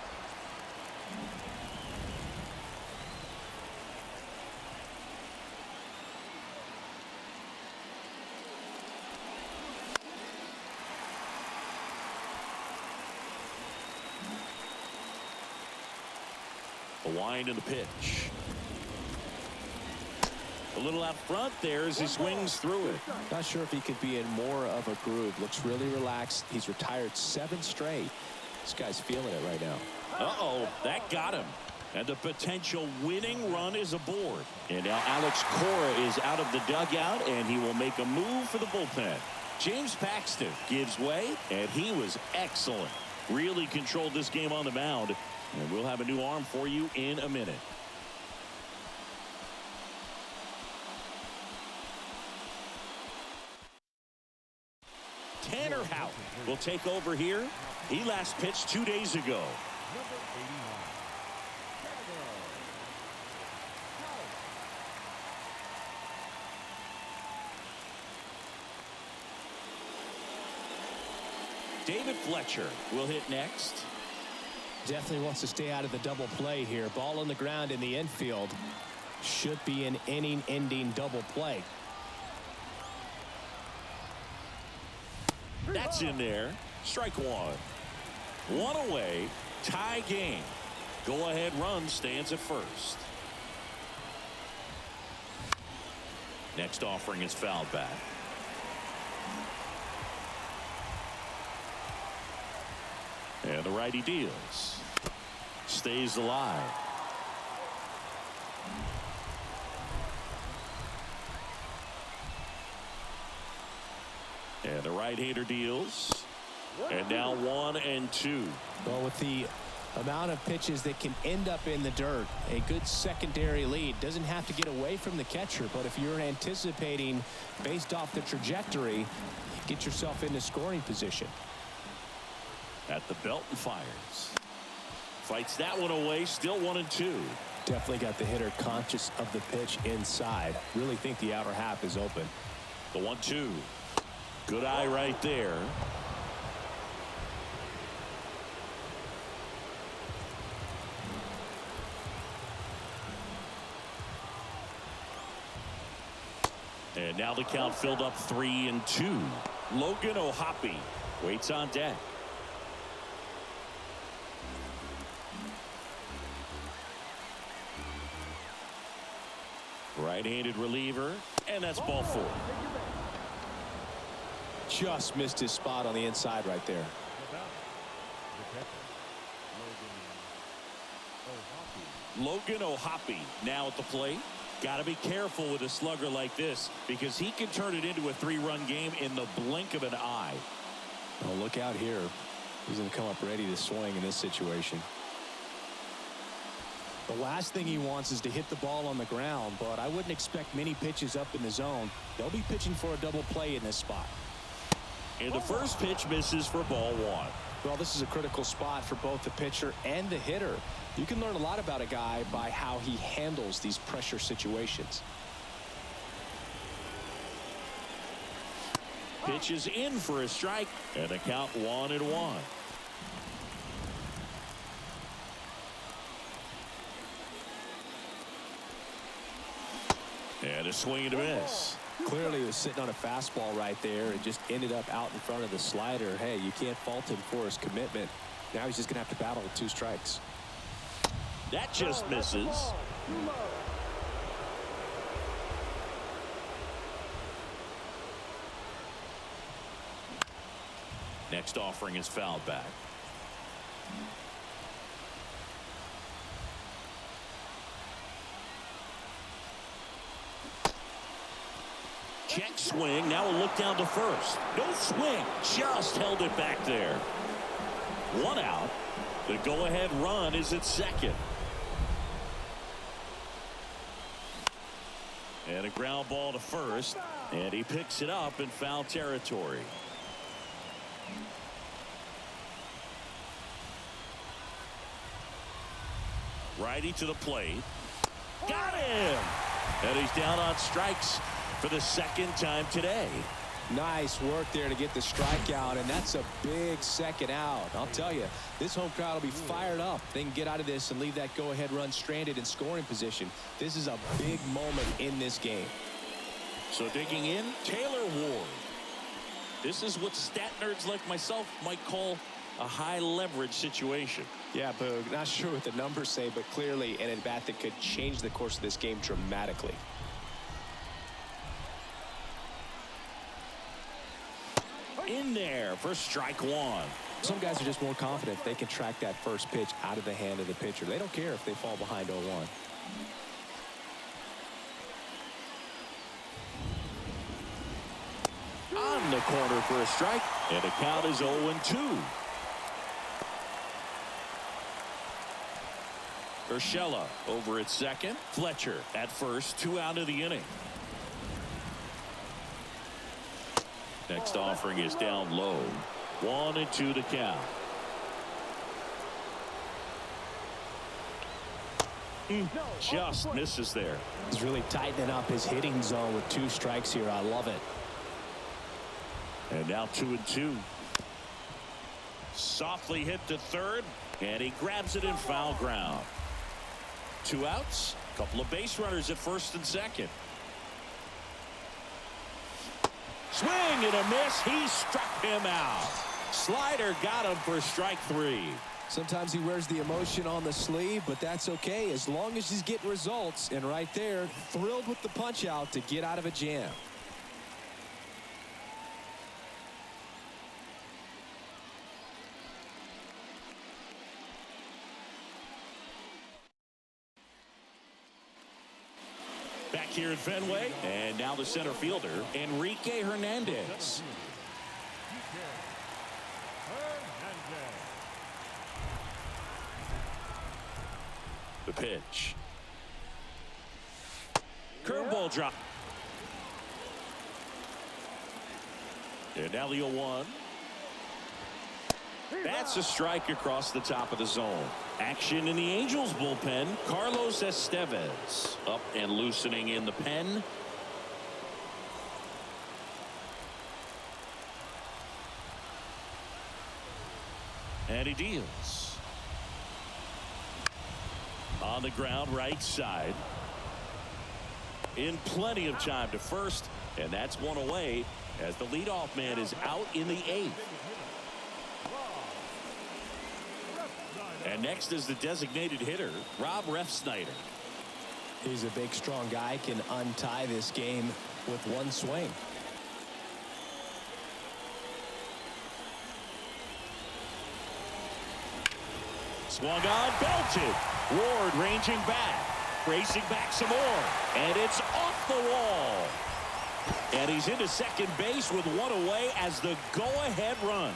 A wind in the pitch. A little out front there as he swings through it. Not sure if he could be in more of a groove. Looks really relaxed. He's retired 7 straight. This guy's feeling it right now. Uh-oh, that got him. And the potential winning run is aboard. And now Alex Cora is out of the dugout, and he will make a move for the bullpen. James Paxton gives way, and he was excellent. Really controlled this game on the mound. And we'll have a new arm for you in a minute. Tanner Houck will take over here. He last pitched 2 days ago. David Fletcher will hit next. Definitely wants to stay out of the double play here. Ball on the ground in the infield. Should be an inning-ending double play. That's in there. Strike one. One away. Tie game. Go-ahead run stands at first. Next offering is fouled back. And the righty deals. Stays alive. And the right-hander deals. And now 1-2. Well, with the amount of pitches that can end up in the dirt, a good secondary lead. Doesn't have to get away from the catcher, but if you're anticipating based off the trajectory, get yourself into scoring position. At the belt and fires. Fights that one away. Still 1-2. Definitely got the hitter conscious of the pitch inside. Really think the outer half is open. The 1-2. Good eye right there. And now the count filled up 3-2. Logan O'Hoppe waits on deck. Right-handed reliever, and that's ball 4. Just missed his spot on the inside right there. Logan O'Hoppe now at the plate. Got to be careful with a slugger like this because he can turn it into a 3-run game in the blink of an eye. Oh, look out here. He's going to come up ready to swing in this situation. The last thing he wants is to hit the ball on the ground, but I wouldn't expect many pitches up in the zone. They'll be pitching for a double play in this spot. And the first pitch misses for ball 1. Well, this is a critical spot for both the pitcher and the hitter. You can learn a lot about a guy by how he handles these pressure situations. Pitch is in for a strike, and the count 1-1. And a swing and a miss. Clearly he was sitting on a fastball right there and just ended up out in front of the slider. Hey, you can't fault him for his commitment. Now he's just going to have to battle with 2 strikes. That just misses. Next offering is fouled back. Check swing. Now a look down to first. No swing. Just held it back there. 1 out. The go-ahead run is at second. And a ground ball to first. And he picks it up in foul territory. Righty to the plate. Got him! And he's down on strikes for the second time today. Nice work there to get the strikeout, and that's a big second out. I'll tell you, this home crowd will be fired up. They can get out of this and leave that go-ahead run stranded in scoring position. This is a big moment in this game. So digging in, Taylor Ward. This is what stat nerds like myself might call a high leverage situation. Yeah, Boog, not sure what the numbers say, but clearly an at-bat that could change the course of this game dramatically. In there for strike one. Some guys are just more confident they can track that first pitch out of the hand of the pitcher. They don't care if they fall behind 0-1. On the corner for a strike, and the count is 0-2. Urshela over at second. Fletcher at first. 2 out of the inning. Next offering is down low. 1-2 to count. Just misses there. He's really tightening up his hitting zone with 2 strikes here. I love it. And now 2-2. Softly hit to third, and he grabs it in foul ground. 2 outs. Couple of base runners at first and second. Swing and a miss. He struck him out. Slider got him for strike 3. Sometimes he wears the emotion on the sleeve, but that's okay as long as he's getting results. And right there, thrilled with the punch out to get out of a jam. Back here at Fenway, and now the center fielder, Enrique Hernandez. The pitch. Curveball drop. And now the 0-1. That's a strike across the top of the zone. Action in the Angels bullpen. Carlos Estevez up and loosening in the pen. And he deals. On the ground, right side. In plenty of time to first, and that's one away as the leadoff man is out in the 8th. And next is the designated hitter, Rob Refsnyder. He's a big, strong guy, can untie this game with one swing. Swung on, belted. Ward ranging back, racing back some more, and it's off the wall. And he's into second base with one away as the go-ahead run.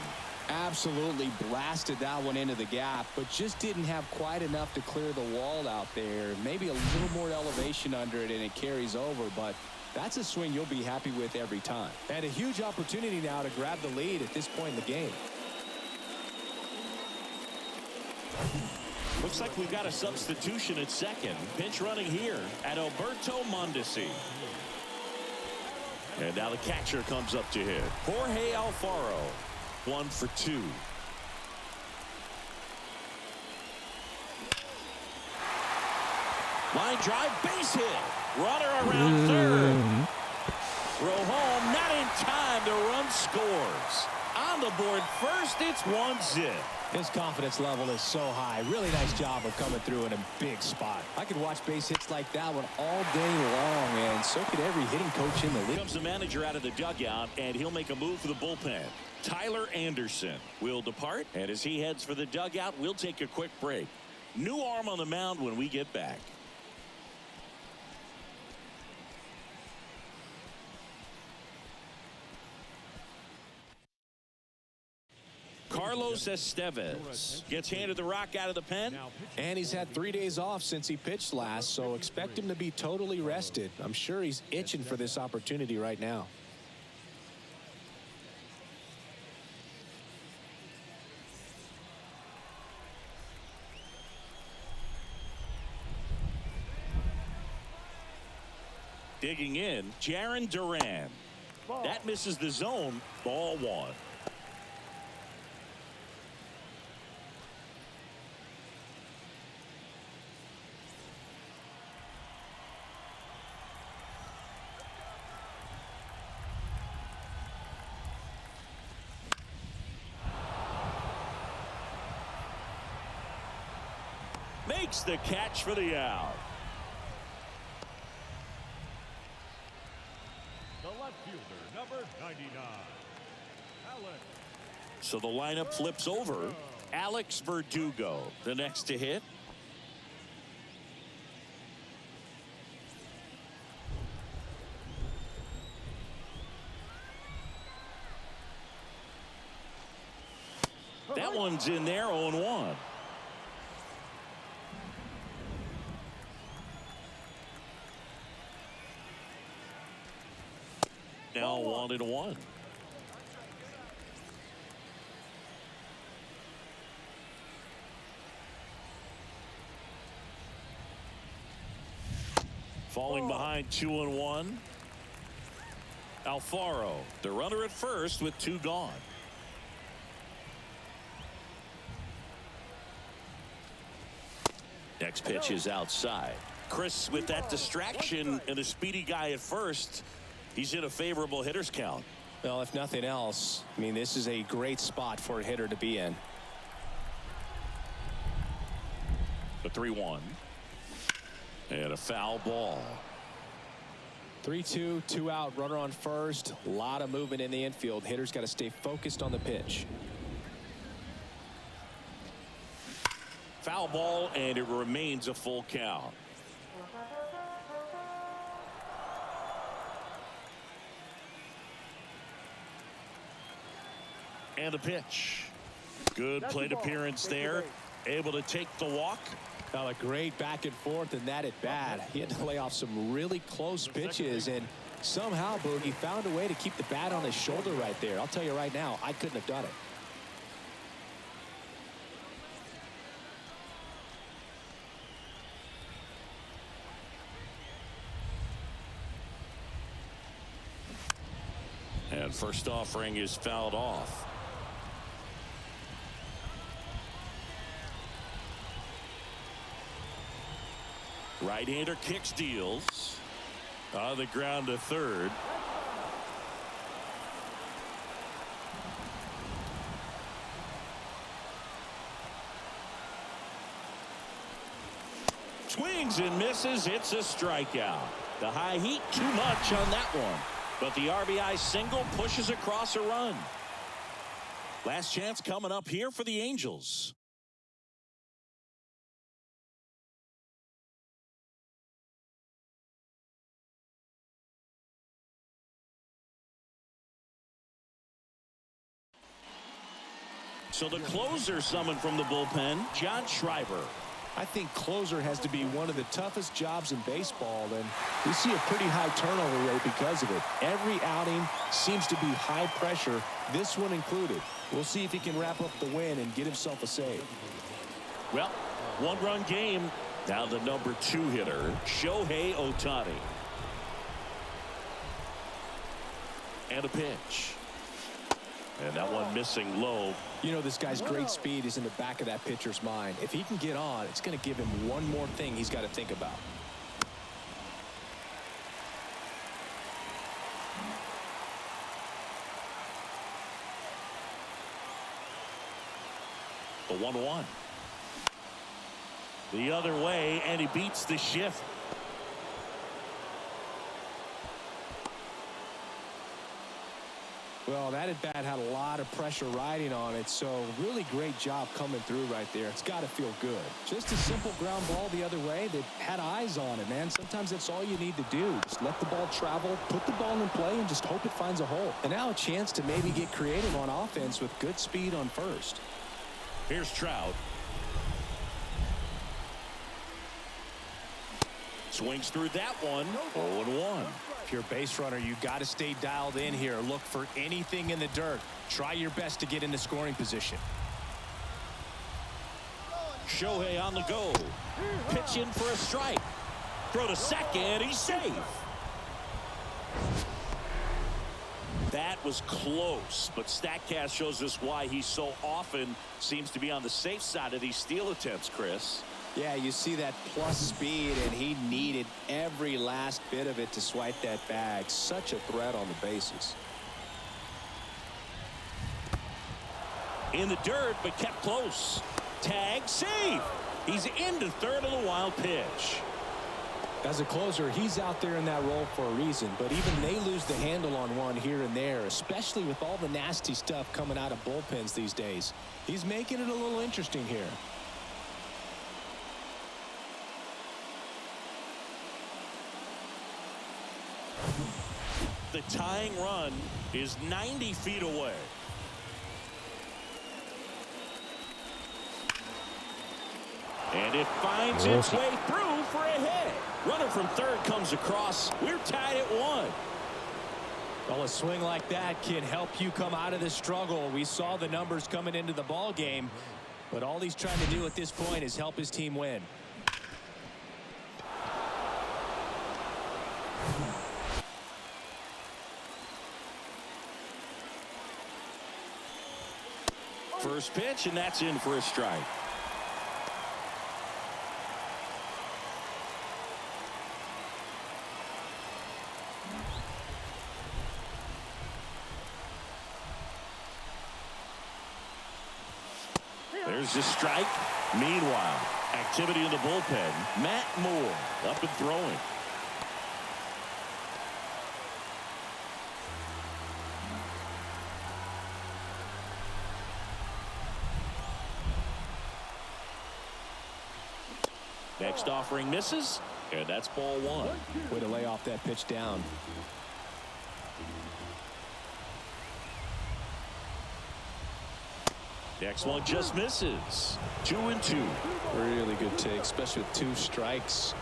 Absolutely blasted that one into the gap, but just didn't have quite enough to clear the wall out there. Maybe a little more elevation under it and it carries over, but that's a swing you'll be happy with every time. And a huge opportunity now to grab the lead at this point in the game. Looks like we've got a substitution at second. Pinch running here at Alberto Mondesi. And now the catcher comes up to hit. Jorge Alfaro. 1 for 2. Line drive, base hit. Runner around third. Row home, not in time. The run scores. On the board first, it's 1-0. His confidence level is so high. Really nice job of coming through in a big spot. I could watch base hits like that one all day long, and so could every hitting coach in the league. Comes the manager out of the dugout, and he'll make a move for the bullpen. Tyler Anderson will depart, and as he heads for the dugout, we'll take a quick break. New arm on the mound when we get back. Carlos Estevez gets handed the rock out of the pen. And he's had 3 days off since he pitched last, so expect him to be totally rested. I'm sure he's itching for this opportunity right now. Digging in, Jarren Duran. Ball. That misses the zone. Ball one. Makes the catch for the out. The left fielder, number 99, Alex. So the lineup flips over. Alex Verdugo, the next to hit. That one's in there, 0-1. Now 1-1. Falling behind 2-1. Alfaro, the runner at first with 2 gone. Next pitch is outside. Chris, with that distraction and a speedy guy at first, he's in a favorable hitter's count. Well, if nothing else, I mean, this is a great spot for a hitter to be in. The 3-1. And a foul ball. 3-2, 2 out, runner on first. A lot of movement in the infield. Hitter's got to stay focused on the pitch. Foul ball, and it remains a full count. And a pitch. Good plate appearance there. Able to take the walk. Now a great back and forth in that at bat. He had to lay off some really close pitches, and somehow Boogie found a way to keep the bat on his shoulder right there. I'll tell you right now, I couldn't have done it. And first offering is fouled off. Right-hander kicks, deals. On the ground to third. Swings and misses. It's a strikeout. The high heat, too much on that one. But the RBI single pushes across a run. Last chance coming up here for the Angels. So the closer summoned from the bullpen, John Schreiber. I think closer has to be one of the toughest jobs in baseball, and we see a pretty high turnover rate because of it. Every outing seems to be high pressure, this one included. We'll see if he can wrap up the win and get himself a save. Well, one-run game. Now the number 2 hitter, Shohei Ohtani. And a pitch. And that one missing low. You know, this guy's great speed is in the back of that pitcher's mind. If he can get on, it's going to give him one more thing he's got to think about. The 1-1. The other way, and he beats the shift. Well, that at bat had a lot of pressure riding on it, so really great job coming through right there. It's got to feel good. Just a simple ground ball the other way that had eyes on it, man. Sometimes that's all you need to do. Just let the ball travel, put the ball in play, and just hope it finds a hole. And now a chance to maybe get creative on offense with good speed on first. Here's Trout. Swings through that one. 0-1. If you're a base runner, you got to stay dialed in here. Look for anything in the dirt. Try your best to get into scoring position. Shohei on the go. Pitch in for a strike. Throw to second. He's safe. That was close, but StatCast shows us why he so often seems to be on the safe side of these steal attempts, Chris. Yeah, you see that plus speed, and he needed every last bit of it to swipe that bag. Such a threat on the bases. In the dirt, but kept close. Tag, save. He's into third on the wild pitch. As a closer, he's out there in that role for a reason, but even they lose the handle on one here and there, especially with all the nasty stuff coming out of bullpens these days. He's making it a little interesting here. The tying run is 90 feet away. And it finds its way through for a hit. Runner from third comes across. We're tied at 1. Well, a swing like that can help you come out of this struggle. We saw the numbers coming into the ball game, but all he's trying to do at this point is help his team win. First pitch, and that's in for a strike. There's the strike. Meanwhile, activity in the bullpen. Matt Moore up and throwing. Next offering misses, and that's ball 1. Way to lay off that pitch down. Next one just misses. 2-2. Really good take, especially with 2 strikes.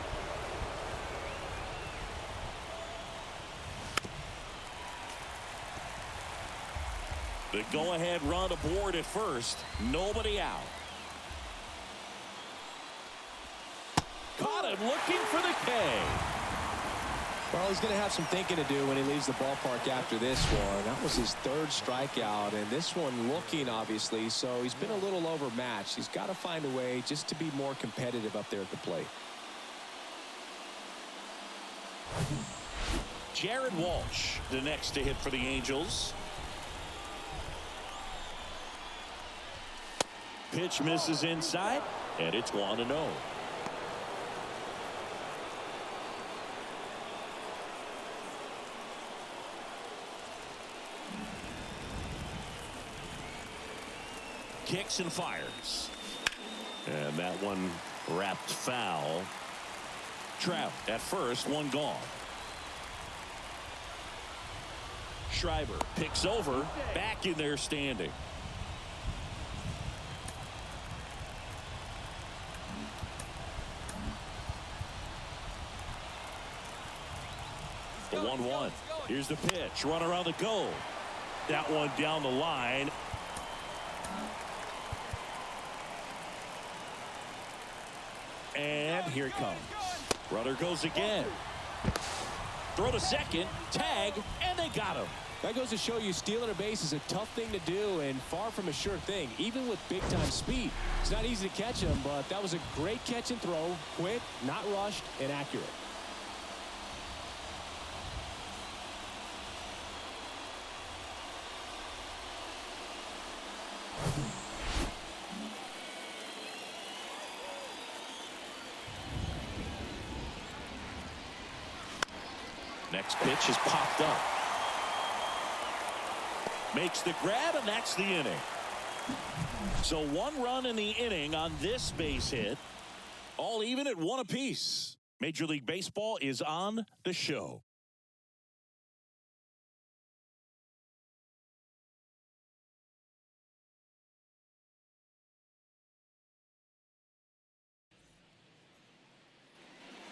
The go-ahead run aboard at first. Nobody out. Caught him looking for the K. Well, he's going to have some thinking to do when he leaves the ballpark after this one. That was his 3rd strikeout, and this one looking, obviously, so he's been a little overmatched. He's got to find a way just to be more competitive up there at the plate. Jared Walsh, the next to hit for the Angels. Pitch misses inside, and it's 1-0. Kicks and fires. And that one wrapped foul. Trout at first, 1 gone. Schreiber picks over, back in there standing. The 1-1. Here's the pitch. Run around the goal. That one down the line. And here it comes. Runner goes again. Throw to second. Tag. And they got him. That goes to show you stealing a base is a tough thing to do and far from a sure thing, even with big-time speed. It's not easy to catch him, but that was a great catch and throw. Quick, not rushed, and accurate. Next pitch is popped up. Makes the grab, and that's the inning. So 1 run in the inning on this base hit. All even at 1 apiece. Major League Baseball is on the show.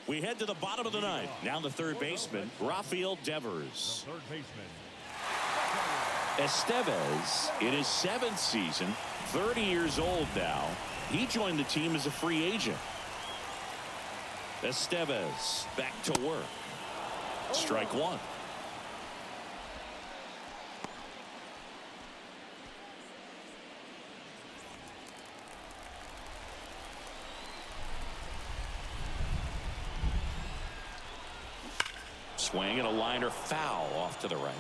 We head to the bottom of the 9th. Now the third baseman, Rafael Devers. The third baseman. Estevez, in his 7th season, 30 years old now. He joined the team as a free agent. Estevez back to work. Strike 1. Swing and a liner foul off to the right.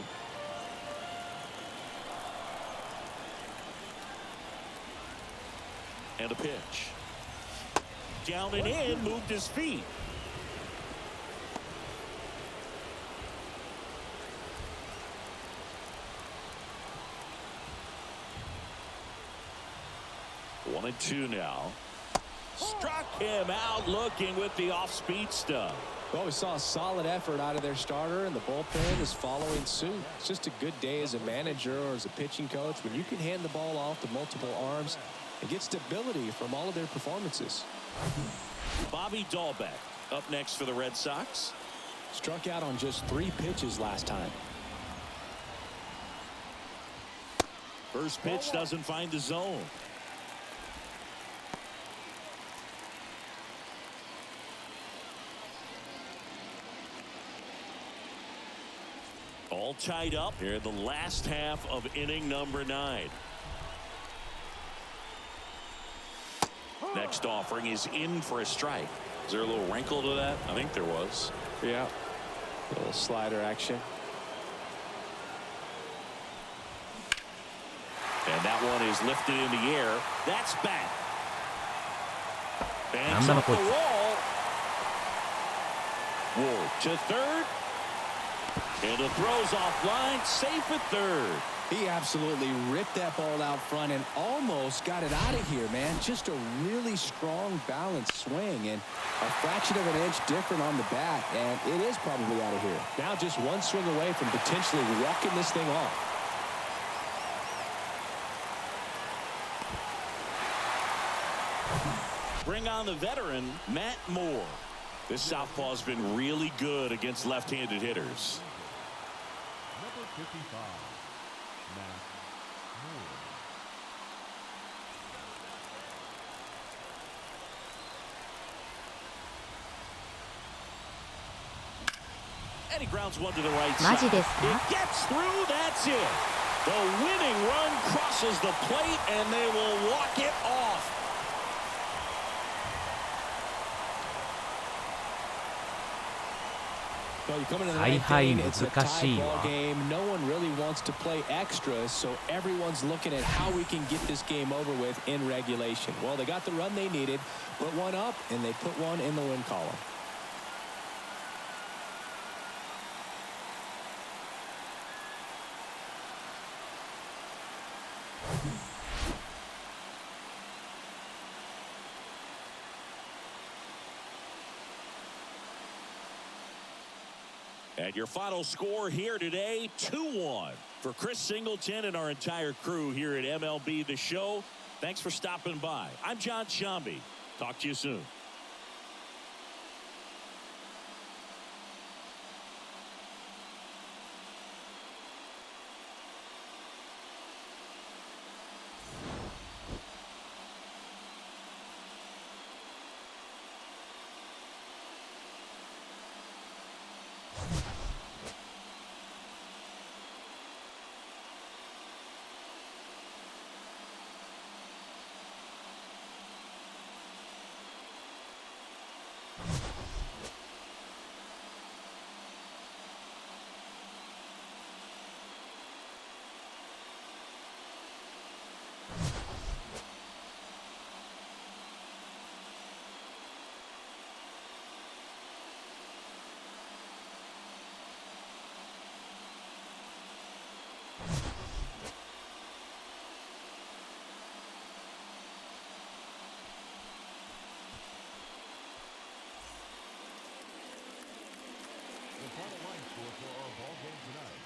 And a pitch. Down and in, moved his feet. One and two now. Struck him out looking with the off-speed stuff. Well, we saw a solid effort out of their starter, and the bullpen is following suit. It's just a good day as a manager or as a pitching coach when you can hand the ball off to multiple arms and get stability from all of their performances. Bobby Dahlbeck up next for the Red Sox. Struck out on just 3 pitches last time. First pitch doesn't find the zone. All tied up here in the last half of inning number 9. Next offering is in for a strike. Is there a little wrinkle to that? I think there was. Yeah. A little slider action. And that one is lifted in the air. That's back. Bangs up the wall. Ward to third. And the throw's offline, safe at third. He absolutely ripped that ball out front and almost got it out of here, man. Just a really strong, balanced swing, and a fraction of an inch different on the bat, and it is probably out of here. Now just one swing away from potentially walking this thing off. Bring on the veteran, Matt Moore. This southpaw's been really good against left-handed hitters. Number 55, Matt Moore. And he grounds one to the right マ side. ジですか? It gets through, that's it. The winning run crosses the plate, and they will walk it off. Well, you come into the ninth inning, it's a tie ball game. No one really wants to play extra, so everyone's looking at how we can get this game over with in regulation. Well, they got the run they needed, put one up, and they put one in the win column. And your final score here today, 2-1. For Chris Singleton and our entire crew here at MLB The Show, thanks for stopping by. I'm John Shambi. Talk to you soon. The final line score for our ball game tonight.